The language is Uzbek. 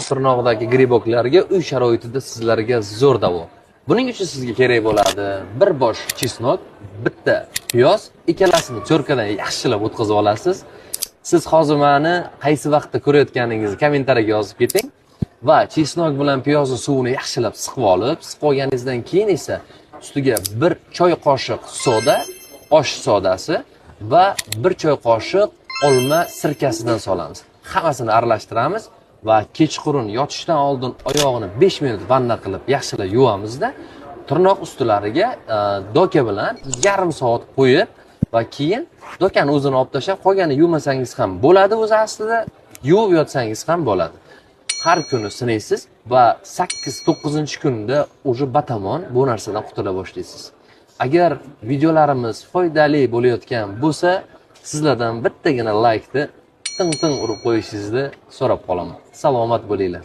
tirnoqdagi griboklarga uy sharoitida sizlarga zo'r davo. Buning uchun sizga kerak bo'ladi bir bosh chesnok, bitta piyoz, ikkalasini cho'rkadan yaxshilab o'tkazib olasiz. Siz hozir meni qaysi vaqtda ko'rayotganingizni kommentariyaga yozib keting va chesnok bilan piyozni suvini yaxshilab siqib olib, siqib olganingizdan keyin esa ustiga 1 choy qoshiq soda, osh sodasi va 1 choy qoshiq olma sirkasidan solamiz. Hammasini aralashtiramiz va kechqurun yotishdan oldin oyog'ini 5 minut vanna qilib yaxshilab yuvamizda, tirnoq ustilariga doka bilan yarim soat qo'yib va keyin dokani o'zini olib tashlab, qolganini yuvmasangiz ham bo'ladi, o'zi aslida yuvib yotsangiz ham bo'ladi. Har kuni sinaysiz va 8-9-kunda o'zi batamon bu narsadan qutula boshlaysiz. Agar videolarimiz foydali bo'layotgan bo'lsa, sizlardan bittagina laykni ting urib qo'yishingizni so'rab qolaman. Salomat bo'linglar.